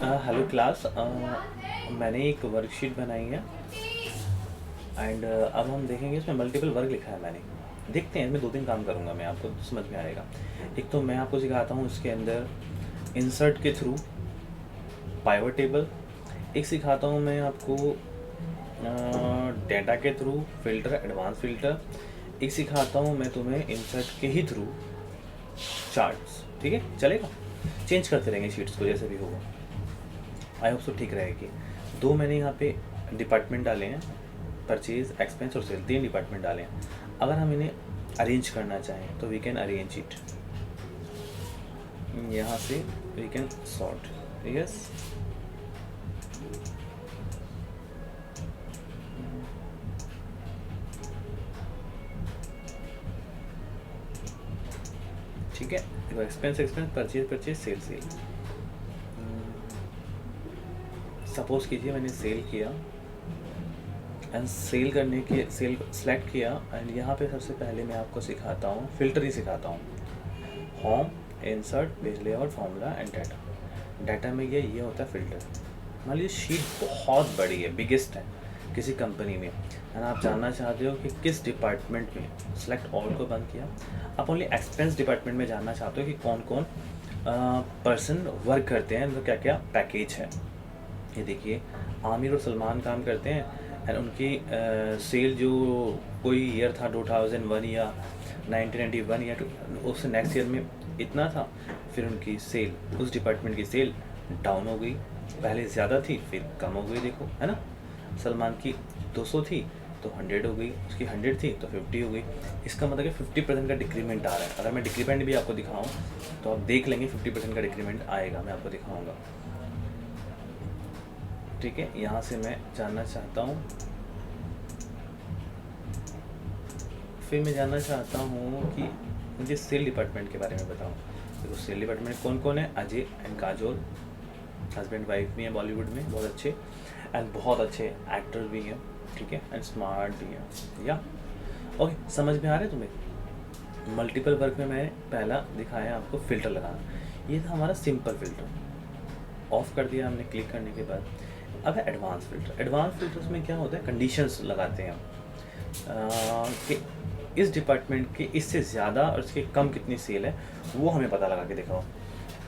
Hello class. मैंने एक worksheet बनाई है एंड अब हम देखेंगे इसमें मल्टीपल वर्क लिखा है मैंने। देखते हैं, इसमें दो तीन काम करूँगा मैं, आपको समझ में आएगा। एक तो मैं आपको सिखाता हूँ इसके अंदर इंसर्ट के थ्रू पाइवट टेबल। एक सिखाता हूँ मैं आपको डेटा के थ्रू फिल्टर, एडवांस फिल्टर। एक सिखाता हूँ मैं तुम्हें इंसर्ट के ही थ्रू चार्ट्स। ठीक है, चलेगा। चेंज करते रहेंगे शीट्स को जैसे भी होगा। आई होप सो ठीक रहेगी। दो मैंने यहाँ पे डिपार्टमेंट डाले हैं, परचेज, एक्सपेंस और सेल, तीन डिपार्टमेंट डाले हैं। अगर हम इन्हें अरेंज करना चाहें तो वी कैन अरेंज इट। यहाँ से वी कैन सॉर्ट। यस, ठीक है। देखो, expense expense, purchase purchase, sale sale. Suppose कीजिए मैंने सेल किया एंड सेल करने के सेल सेलेक्ट किया एंड यहाँ पे सबसे पहले मैं आपको सिखाता हूँ, फिल्टर ही सिखाता हूँ। Home, insert, page layout, formula and data. Data में ये होता है फिल्टर। मान लीजिए शीट बहुत बड़ी है, बिगेस्ट है किसी कंपनी में, एंड आप जानना चाहते हो कि किस डिपार्टमेंट में, सेलेक्ट ऑल को बंद किया। आप ओनली एक्सपेंस डिपार्टमेंट में जानना चाहते हो कि कौन कौन पर्सन वर्क करते हैं, तो क्या क्या पैकेज है। ये देखिए, आमिर और सलमान काम करते हैं एंड उनकी सेल जो कोई ईयर था 2001 या 1991 या उससे नेक्स्ट ईयर में इतना था, फिर उनकी सेल, उस डिपार्टमेंट की सेल डाउन हो गई। पहले ज़्यादा थी फिर कम हो गई, देखो है ना। सलमान की 200 थी तो 100 हो गई, उसकी 100 थी तो 50 हो गई। इसका मतलब है 50% का डिक्रीमेंट आ रहा है। अगर मैं डिक्रीमेंट भी आपको दिखाऊं तो आप देख लेंगे 50% का डिक्रीमेंट आएगा, मैं आपको दिखाऊंगा। ठीक है, यहाँ से मैं जानना चाहता हूँ, फिर मैं जानना चाहता हूँ कि मुझे सेल डिपार्टमेंट के बारे में बताओ। देखो, सेल डिपार्टमेंट कौन कौन है, Ajay and Kajol, husband wife भी हैं बॉलीवुड में, बहुत अच्छे एंड बहुत अच्छे एक्टर भी हैं। ठीक है, एंड स्मार्ट भी हैं। या ओके, समझ में आ रहा है तुम्हें। मल्टीपल वर्क में मैंने पहला दिखाया आपको फिल्टर लगाना। ये था हमारा सिंपल फिल्टर, ऑफ कर दिया हमने क्लिक करने के बाद। अब है एडवांस फिल्टर। एडवांस फिल्टर्स में क्या होता है, कंडीशंस लगाते हैं हम कि इस डिपार्टमेंट के इससे ज़्यादा और इसके कम कितनी सेल है, वो हमें पता लगा के दिखाओ।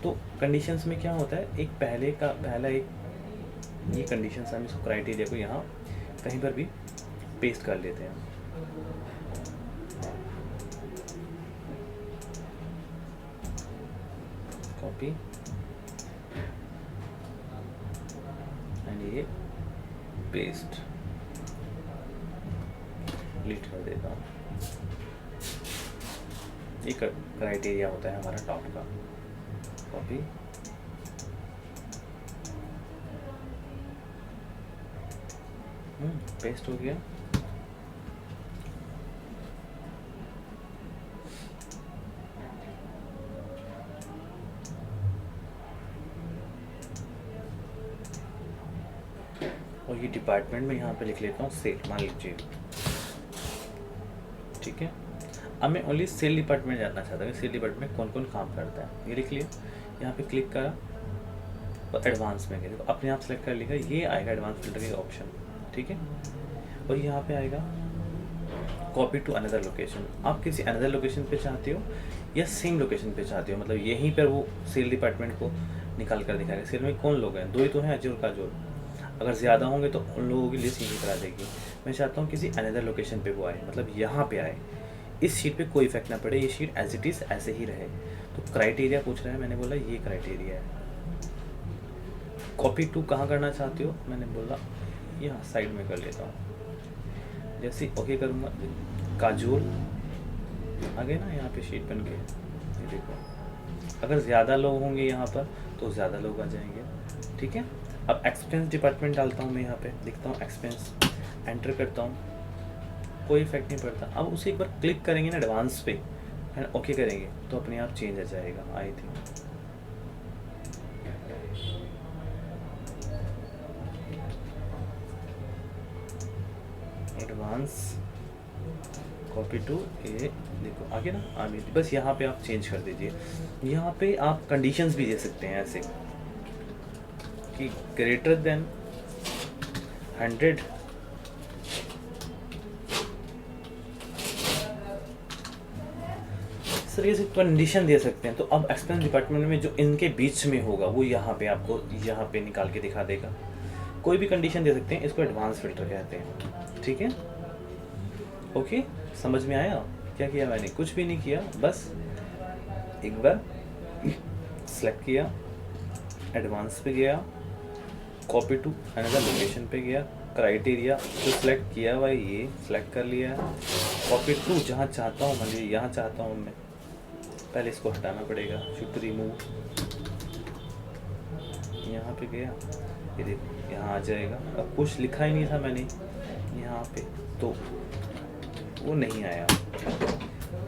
तो कंडीशंस में क्या होता है, एक पहला एक ये कंडीशंस, हम इसको क्राइटेरिया को यहाँ कहीं पर भी पेस्ट कर लेते हैं। कॉपी एंड ये पेस्ट, डिलीट कर देता हूँ। ये क्राइटेरिया होता है हमारा टॉप का। कॉपी, पेस्ट हो गया। और ये डिपार्टमेंट में यहाँ पे लिख लेता हूँ सेल, मान लीजिए। ठीक है, अब मैं ओनली सेल डिपार्टमेंट जानना चाहता हूँ, सेल डिपार्टमेंट में कौन कौन काम करता है। ये लिख लिया, यहाँ पे क्लिक करा और एडवांस में गया, तो अपने आप सेलेक्ट कर लिखा, ये आएगा एडवांस फिल्टर का ऑप्शन। ठीक है, और यहाँ पे आएगा कॉपी टू अनदर लोकेशन। आप किसी अनदर लोकेशन पे चाहते हो या सेम लोकेशन पे चाहते हो, मतलब यहीं पर वो सेल डिपार्टमेंट को निकाल कर दिखाएगा। सेल में कौन लोग हैं, दो ही तो हैं, अजय और काजोल। अगर ज़्यादा होंगे तो उन लोगों की लिस्ट यहीं करा देगी। मैं चाहता हूँ किसी अनदर लोकेशन पे वो आए, मतलब यहाँ पे आए, इस शीट पे कोई इफेक्ट ना पड़े, ये शीट एज इट इज़ ऐसे ही रहे। तो क्राइटेरिया पूछ रहा है, मैंने बोला ये क्राइटेरिया है। कॉपी टू कहाँ करना चाहते हो, मैंने बोला यहाँ साइड में कर लेता हूँ। जैसे ओके करूँगा, काजोल आ गए ना यहाँ पे शीट बन के। ये देखो, अगर ज़्यादा लोग होंगे यहाँ पर तो ज़्यादा लोग आ जाएंगे। ठीक है, अब एक्सपेंस डिपार्टमेंट डालता हूँ मैं, यहाँ पे लिखता हूँ एक्सपेंस, एंटर करता हूँ, कोई इफेक्ट नहीं पड़ता। अब उसे एक बार क्लिक करेंगे ना एडवांस पे एंड ओके करेंगे तो अपने आप चेंज आ जाएगा। I think advance, copy to, ये देखो आगे ना आगे, बस यहाँ पे आप चेंज कर दीजिए। यहाँ पे आप कंडीशंस भी दे सकते हैं ऐसे, कि ग्रेटर देन 100 सर ये कंडीशन दे सकते हैं। तो अब एक्सपेंस डिपार्टमेंट में जो इनके बीच में होगा वो यहाँ पे आपको यहाँ पे निकाल के दिखा देगा। कोई भी कंडीशन दे सकते हैं, इसको एडवांस फिल्टर कहते हैं। ठीक है, ओके, समझ में आया? क्या किया मैंने? कुछ भी नहीं किया, बस एक बार सेलेक्ट किया, एडवांस पे गया, कॉपी टू अनदर लोकेशन पे गया, क्राइटेरिया जो सेलेक्ट किया हुआ ये सेलेक्ट कर लिया, कॉपी टू जहाँ चाहता हूँ, मान लीजिए यहाँ चाहता हूँ मैं, पहले इसको हटाना पड़ेगा, शिफ्ट रिमूव, यहाँ पे गया, ये देखो यहाँ आ जाएगा। अब कुछ लिखा ही नहीं था मैंने यहाँ पे, तो वो नहीं आया।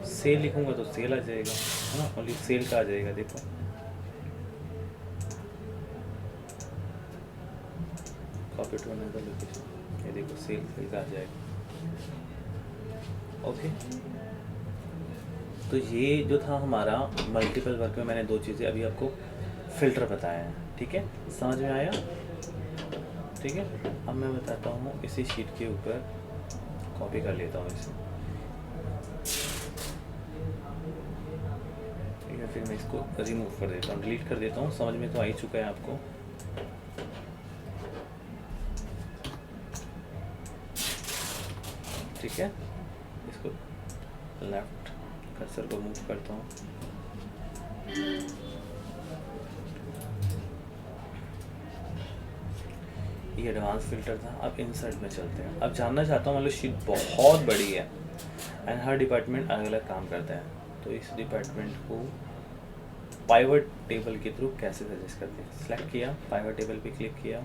सेल लिखूंगा तो सेल आ जाएगा, है ना, ओनली सेल का आ जाएगा। देखो कॉपी टू अनदर लोकेशन, ये देखो सेल का आ जाएगा। ओके, तो ये जो था हमारा मल्टीपल वर्क में मैंने दो चीज़ें अभी आपको फिल्टर बताया है। ठीक है, समझ में आया? ठीक है, अब मैं बताता हूँ इसी शीट के ऊपर कॉपी कर लेता हूँ इसे, ठीक है, फिर मैं इसको रिमूव कर देता हूँ, डिलीट कर देता हूँ। समझ में तो आ ही चुका है आपको। ठीक है, इसको लेफ्ट कर्सर को मूव करता हूँ, ये एडवांस फिल्टर था। अब इंसर्ट में चलते हैं। अब जानना चाहता हूँ, मतलब शीट बहुत बड़ी है एंड हर डिपार्टमेंट अलग अलग काम करता है, तो इस डिपार्टमेंट को पाइवट टेबल के थ्रू कैसे सजेस्ट करते हैं। सेलेक्ट किया, पाइवट टेबल पे क्लिक किया,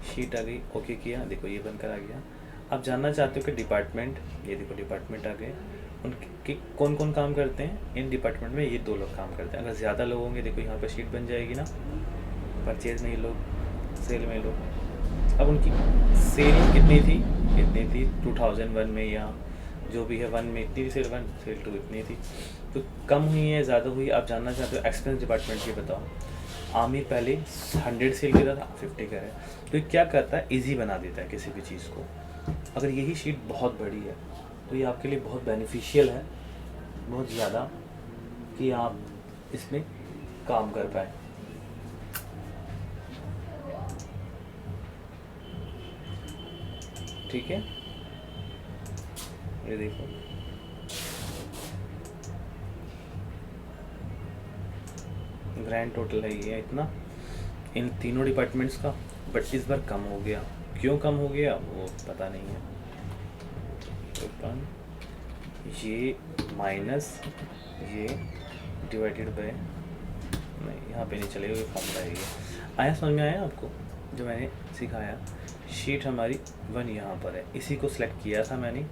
शीट आ गई, ओके किया, देखो ये बनकर आ गया। अब जानना चाहते हो कि डिपार्टमेंट, ये देखो डिपार्टमेंट आ गए, उनके कौन कौन काम करते हैं। इन डिपार्टमेंट में ये 2 लोग काम करते हैं। अगर ज़्यादा लोग होंगे, देखो यहाँ पर शीट बन जाएगी ना, परचेज में ये लोग, सेल में लोग। अब उनकी सेल कितनी थी 2001 में, या जो भी है 1 में इतनी थी सेल 1, सेल 2 इतनी थी, तो कम हुई है ज़्यादा हुई। आप जानना चाहते हो एक्सपेंस डिपार्टमेंट की बताओ। आमिर पहले 100 सेल करता था, 50 का है, तो ये क्या करता है, ईजी बना देता है किसी भी चीज़ को। अगर यही शीट बहुत बड़ी है तो ये आपके लिए बहुत बेनिफिशियल है, बहुत ज़्यादा, कि आप इसमें काम कर पाए। ठीक है, ये देखो ग्रैंड टोटल है ये इतना इन तीनों डिपार्टमेंट्स का, बट इस बार कम हो गया। क्यों कम हो गया वो पता नहीं है। ओपन, ये माइनस ये डिवाइडेड बाय, नहीं यहाँ पे नहीं चलेगा, ये फॉर्मूला है। ये आया, समझ में आया आपको जो मैंने सिखाया? शीट हमारी 1 यहाँ पर है, इसी को सिलेक्ट किया था मैंने,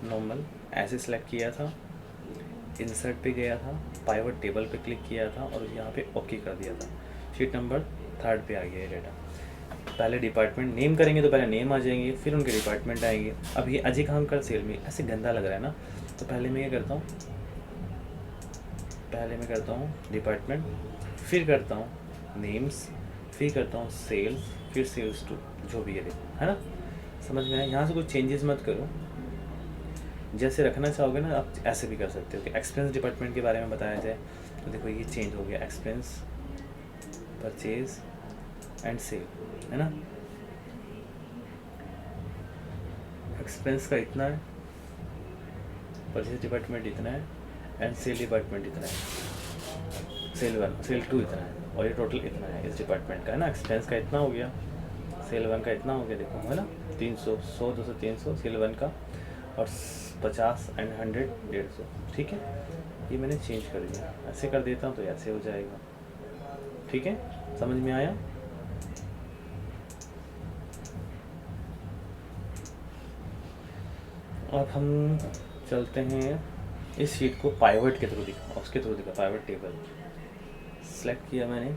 नॉर्मल ऐसे सिलेक्ट किया था, इंसर्ट पे गया था, पाइवट टेबल पे क्लिक किया था और यहाँ पे ओके कर दिया था। शीट नंबर 3 पे आ गया ये डाटा। पहले डिपार्टमेंट नेम करेंगे तो पहले नेम आ जाएंगे, फिर उनके डिपार्टमेंट आएंगे। अब ये अजय खान का सेल में ऐसे गंदा लग रहा है ना, तो पहले मैं ये करता हूँ, डिपार्टमेंट, फिर करता हूँ नेम्स, फिर करता हूँ सेल्स, फिर सेल्स टू, जो भी है देखो, है ना, समझ में आया? यहाँ से कोई चेंजेस मत करो, जैसे रखना चाहोगे ना आप ऐसे भी कर सकते हो। कि एक्सपेंस डिपार्टमेंट के बारे में बताया जाए तो देखो ये चेंज हो गया, एक्सपेंस, परचेज एंड सेल, है ना। एक्सपेंस का इतना है, परचेज डिपार्टमेंट इतना है एंड सेल डिपार्टमेंट इतना है, सेल 1 सेल 2 इतना है, और ये टोटल इतना है इस डिपार्टमेंट का, है ना। एक्सपेंस का इतना हो गया, सेल 1 का इतना हो गया, देखो, है ना, 300, 100, 200, 300 सेल 1 का, और 50 एंड 100, 150। ठीक है, ये मैंने चेंज कर दिया, ऐसे कर देता हूँ तो ऐसे हो जाएगा। ठीक है, समझ में आया? अब हम चलते हैं इस शीट को पाइवट के थ्रू दिखा, उसके थ्रू दिखा, पाइवट टेबल सेलेक्ट किया मैंने,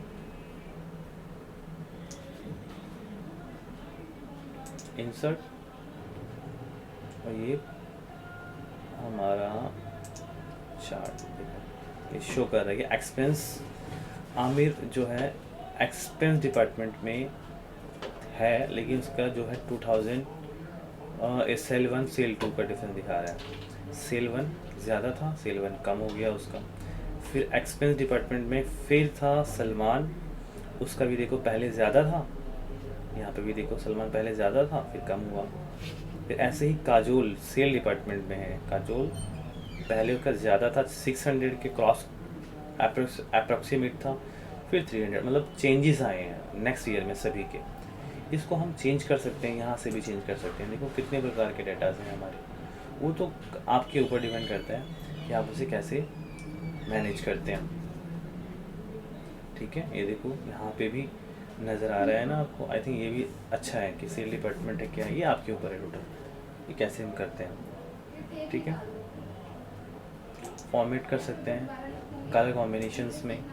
इंसर्ट, और ये हमारा चार्ट ये शो कर रहा है कि एक्सपेंस आमिर जो है एक्सपेंस डिपार्टमेंट में है, लेकिन उसका जो है 2000 सेल 1 सेल 2 का डिफरेंस दिखा रहा है। सेल 1 ज़्यादा था, सेल 1 कम हो गया उसका। फिर एक्सपेंस डिपार्टमेंट में फिर था सलमान, उसका भी देखो पहले ज़्यादा था, यहाँ पे भी देखो सलमान पहले ज़्यादा था फिर कम हुआ। फिर ऐसे ही काजोल सेल डिपार्टमेंट में है, काजोल पहले उसका ज़्यादा था, 600 के क्रॉस अप्रोक्सीमेट था, फिर 300, मतलब चेंजेस आए हैं नेक्स्ट ईयर में सभी के। इसको हम चेंज कर सकते हैं, यहाँ से भी चेंज कर सकते हैं। देखो कितने प्रकार के डाटाज हैं हमारे, वो तो आपके ऊपर डिपेंड करता है कि आप उसे कैसे मैनेज करते हैं। ठीक है, ये देखो यहाँ पे भी नज़र आ रहा है ना आपको। आई थिंक ये भी अच्छा है कि सेल डिपार्टमेंट है क्या है, ये आपके ऊपर है टोटल, ये कैसे हम करते हैं। ठीक है, फॉर्मेट कर सकते हैं कलर कॉम्बिनेशंस में।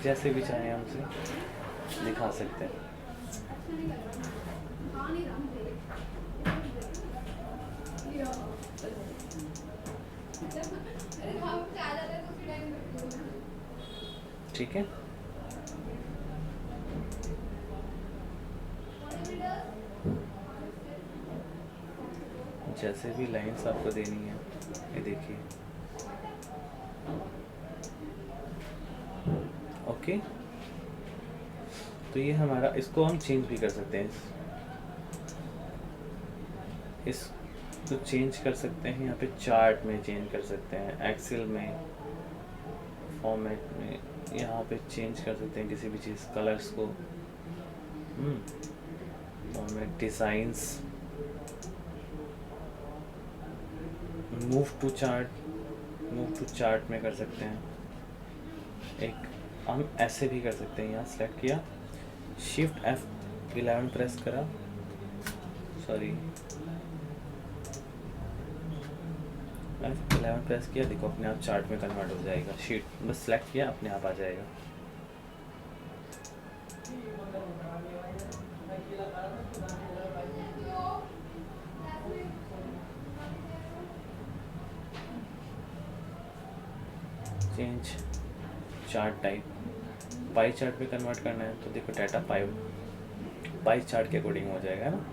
जैसे भी चाहें हम उसे दिखा सकते हैं। ठीक है, जैसे भी लाइंस आपको देनी है, ये देखिए। ओके, तो ये हमारा, इसको हम चेंज भी कर सकते हैं, इसको चेंज कर सकते हैं यहाँ पे चार्ट में चेंज कर सकते हैं, एक्सेल में फॉर्मेट में यहाँ पे चेंज कर सकते हैं किसी भी चीज़, कलर्स को, format, designs, move to chart में कर सकते हैं। एक हम ऐसे भी कर सकते हैं, यहाँ सेलेक्ट किया, शिफ्ट F11 प्रेस करा, सॉरी F11 प्रेस किया, देखो अपने आप चार्ट में कन्वर्ट हो जाएगा। शीट बस सेलेक्ट किया, अपने आप आ जाएगा। Change chart type, pie chart में कन्वर्ट करना है तो देखो डाटा पाई चार्ट के अकॉर्डिंग हो जाएगा, है ना।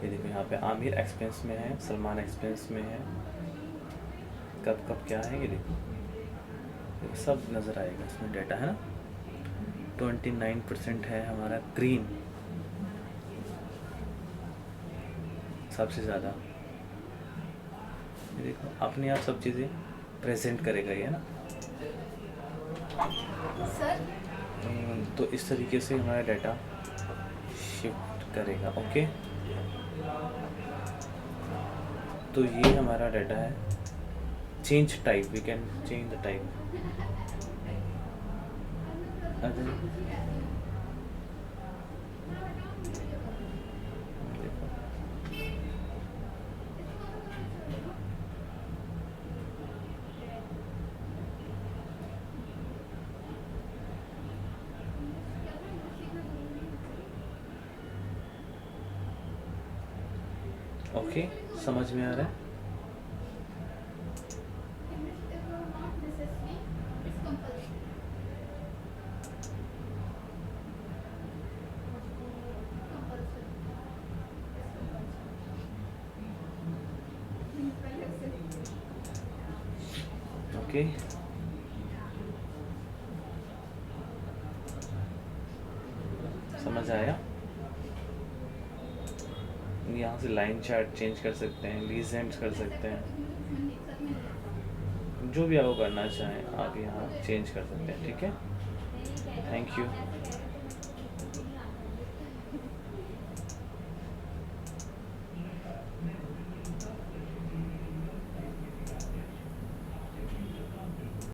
ये देखो यहाँ पे आमिर एक्सपेंस में है, सलमान एक्सपेंस में है, कब कब क्या है ये देखो सब नज़र आएगा इसमें डाटा, है ना। 29% है हमारा ग्रीन, सबसे ज़्यादा। ये देखो अपने आप सब चीज़ें प्रेजेंट करेगा ये, है ना। सर तो इस तरीके से हमारा डाटा शिफ्ट करेगा। ओके, तो ये हमारा डाटा है। Change type, we can change the type. Okay, समझ में आ रहा है। ओके, समझ आया। यहाँ से लाइन चार्ट चेंज कर सकते हैं, लीजेंड्स कर सकते हैं, जो भी आपको करना चाहें आप यहाँ चेंज कर सकते हैं। ठीक है, थैंक यू।